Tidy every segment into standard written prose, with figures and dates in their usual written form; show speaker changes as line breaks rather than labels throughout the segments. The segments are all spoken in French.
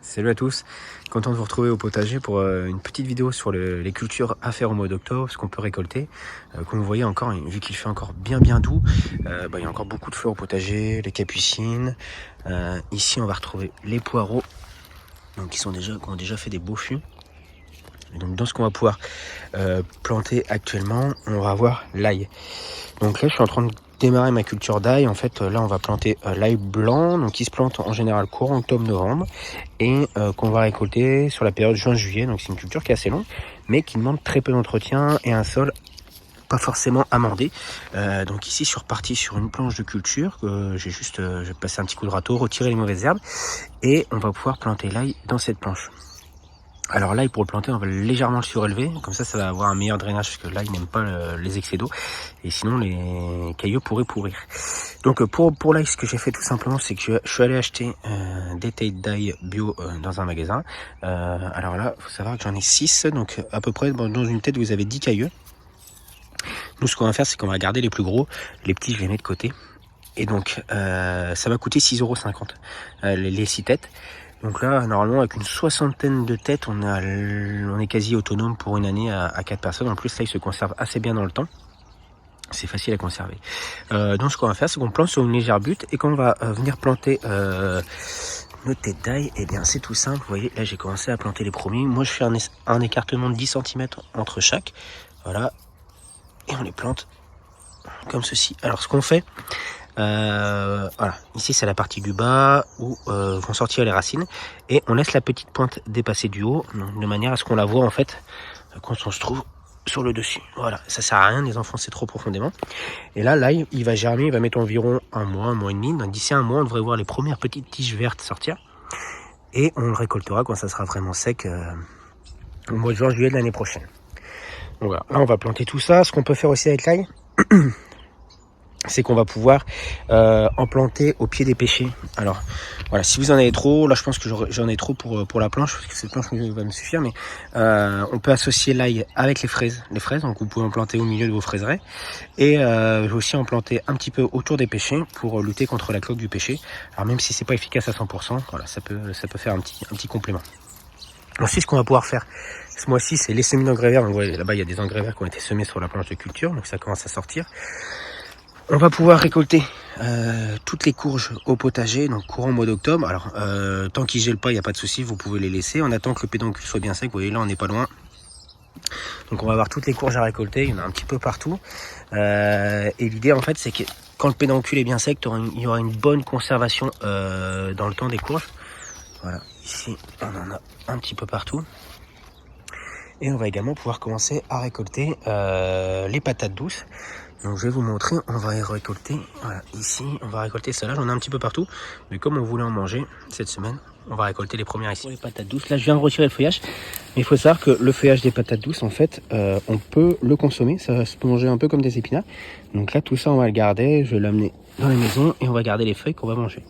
Salut à tous, content de vous retrouver au potager pour une petite vidéo sur les cultures à faire au mois d'octobre, ce qu'on peut récolter. Comme vous voyez encore, vu qu'il fait encore bien doux, il y a encore beaucoup de fleurs au potager, les capucines. Ici on va retrouver les poireaux, donc qui ont déjà fait des beaux fûts. Et donc dans ce qu'on va pouvoir planter actuellement, on va avoir l'ail. Donc là je suis en train de démarrer ma culture d'ail. En fait là on va planter l'ail blanc, donc qui se plante en général courant octobre-novembre et qu'on va récolter sur la période juin-juillet. Donc c'est une culture qui est assez longue mais qui demande très peu d'entretien et un sol pas forcément amendé. Donc ici je suis reparti sur une planche de culture que j'ai juste passé un petit coup de râteau, retiré les mauvaises herbes et on va pouvoir planter l'ail dans cette planche. Alors l'ail, pour le planter, on va légèrement le surélever, comme ça va avoir un meilleur drainage, parce que l'ail n'aime pas les excès d'eau, et sinon les cailloux pourraient pourrir. Donc pour l'ail, ce que j'ai fait tout simplement, c'est que je suis allé acheter des tailles d'ail bio dans un magasin. Alors là, il faut savoir que j'en ai 6, donc à peu près dans une tête vous avez 10 cailloux. Nous ce qu'on va faire, c'est qu'on va garder les plus gros, les petits je les mets de côté. Et donc ça va coûter 6,50 € les 6 têtes. Donc là, normalement, avec une soixantaine de têtes, on est quasi autonome pour une année à 4 personnes. En plus, ça, il se conserve assez bien dans le temps. C'est facile à conserver. Donc, ce qu'on va faire, c'est qu'on plante sur une légère butte et qu'on va venir planter nos têtes d'ail. Et bien, c'est tout simple. Vous voyez, là, j'ai commencé à planter les premiers. Moi, je fais un écartement de 10 cm entre chaque. Voilà. Et on les plante comme ceci. Alors, ce qu'on fait... voilà, ici c'est la partie du bas où vont sortir les racines et on laisse la petite pointe dépasser du haut de manière à ce qu'on la voit en fait quand on se trouve sur le dessus. Voilà, ça sert à rien de les enfoncer trop profondément. Et là, l'ail, il va germer, il va mettre environ un mois et demi. Donc d'ici un mois, on devrait voir les premières petites tiges vertes sortir et on le récoltera quand ça sera vraiment sec au mois de juin-juillet de l'année prochaine. Donc voilà, là on va planter tout ça. Ce qu'on peut faire aussi avec l'ail, c'est qu'on va pouvoir en planter au pied des pêchers. Alors voilà, si vous en avez trop, là je pense que j'en ai trop pour la planche, parce que cette planche va me suffire, mais on peut associer l'ail avec les fraises, donc vous pouvez en planter au milieu de vos fraiseraies, et je vais aussi en planter un petit peu autour des pêchers pour lutter contre la cloque du pêcher. Alors même si c'est pas efficace à 100%, voilà, ça peut faire un petit complément. Ensuite, ce qu'on va pouvoir faire ce mois-ci, c'est les semis d'engrais verts. Donc vous voyez, là-bas il y a des engrais verts qui ont été semés sur la planche de culture, donc ça commence à sortir. On va pouvoir récolter toutes les courges au potager, donc courant mois d'octobre. Alors, tant qu'ils gèlent pas, il n'y a pas de souci, vous pouvez les laisser. On attend que le pédoncule soit bien sec. Vous voyez, là, on n'est pas loin. Donc, on va avoir toutes les courges à récolter. Il y en a un petit peu partout. Et l'idée, en fait, c'est que quand le pédoncule est bien sec, il y aura une bonne conservation dans le temps des courges. Voilà, ici, on en a un petit peu partout. Et on va également pouvoir commencer à récolter les patates douces. Donc je vais vous montrer, on va y récolter, voilà, ici, on va récolter ça là, j'en ai un petit peu partout, mais comme on voulait en manger cette semaine, on va récolter les premières ici. Pour les patates douces, là je viens de retirer le feuillage, mais il faut savoir que le feuillage des patates douces, en fait, on peut le consommer, ça se peut manger un peu comme des épinards. Donc là, tout ça, on va le garder, je vais l'amener dans la maison et on va garder les feuilles qu'on va manger.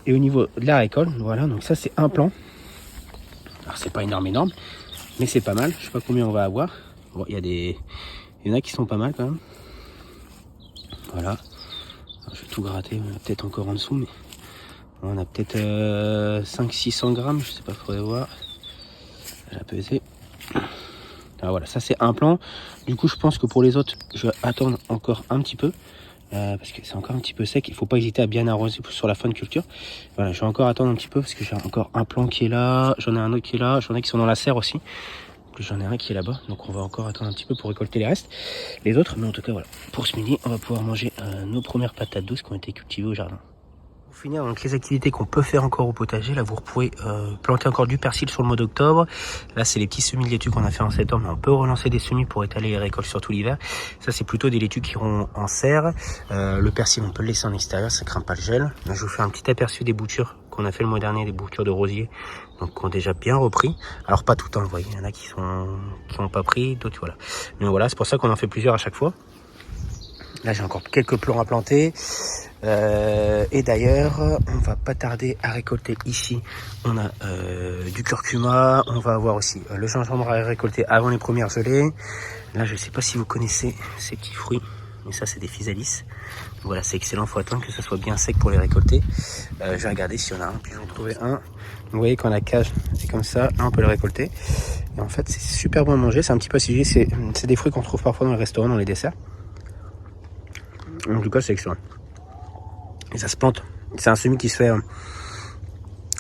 Et au niveau de la récolte, voilà, donc ça c'est un plan. Alors c'est pas énorme, mais c'est pas mal, je sais pas combien on va avoir. Bon, il y en a qui sont pas mal quand même. Voilà, alors, je vais tout gratter, on a peut-être encore en dessous, mais on a peut-être 500-600 grammes, je sais pas, faudrait voir. Elle a pesé. Alors voilà, ça c'est un plan. Du coup, je pense que pour les autres, je vais attendre encore un petit peu, parce que c'est encore un petit peu sec. Il faut pas hésiter à bien arroser sur la fin de culture. Voilà, je vais encore attendre un petit peu, parce que j'ai encore un plan qui est là, j'en ai un autre qui est là, j'en ai qui sont dans la serre aussi. J'en ai un qui est là-bas, donc on va encore attendre un petit peu pour récolter les restes, les autres, mais en tout cas voilà, pour ce midi on va pouvoir manger nos premières patates douces qui ont été cultivées au jardin. Pour finir, donc les activités qu'on peut faire encore au potager, là vous pouvez planter encore du persil sur le mois d'octobre. Là c'est les petits semis de laitue qu'on a fait en septembre, mais on peut relancer des semis pour étaler les récoltes sur tout l'hiver. Ça c'est plutôt des laitues qui iront en serre. Le persil on peut le laisser en extérieur, ça craint pas le gel. Là je vous fais un petit aperçu des boutures qu'on a fait le mois dernier, des boutures de rosier, donc qui ont déjà bien repris. Alors pas tout le temps, vous voyez, il y en a qui ont pas pris, d'autres voilà. Mais voilà, c'est pour ça qu'on en fait plusieurs à chaque fois. Là j'ai encore quelques plants à planter. Et d'ailleurs, on va pas tarder à récolter ici. On a du curcuma, on va avoir aussi le gingembre à récolter avant les premières gelées. Là je sais pas si vous connaissez ces petits fruits. Et ça, c'est des physalis. Voilà, c'est excellent. Il faut attendre que ce soit bien sec pour les récolter. Je vais regarder s'il y en a un. Puis je vais en trouver un. Vous voyez, quand la cage est comme ça, là, on peut le récolter. Et en fait, c'est super bon à manger. C'est un petit peu acidulé. C'est des fruits qu'on trouve parfois dans les restaurants, dans les desserts. En tout cas, c'est excellent. Et ça se plante. C'est un semis qui se fait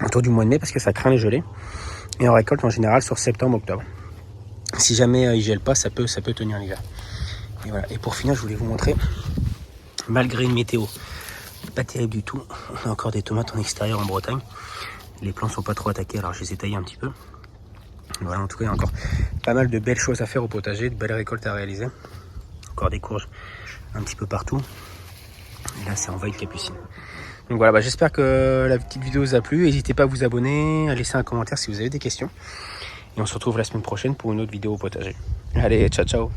autour du mois de mai parce que ça craint les gelées. Et on récolte en général sur septembre-octobre. Si jamais il gèle pas, ça peut tenir l'hiver. Et voilà. Et pour finir, je voulais vous montrer, malgré une météo pas terrible du tout, on a encore des tomates en extérieur en Bretagne. Les plants sont pas trop attaqués, alors je les ai taillés un petit peu. Voilà, en tout cas, il y a encore pas mal de belles choses à faire au potager, de belles récoltes à réaliser. Encore des courges un petit peu partout. Et là, c'est en veille capucine. Donc voilà, j'espère que la petite vidéo vous a plu. N'hésitez pas à vous abonner, à laisser un commentaire si vous avez des questions. Et on se retrouve la semaine prochaine pour une autre vidéo au potager. Allez, ciao ciao.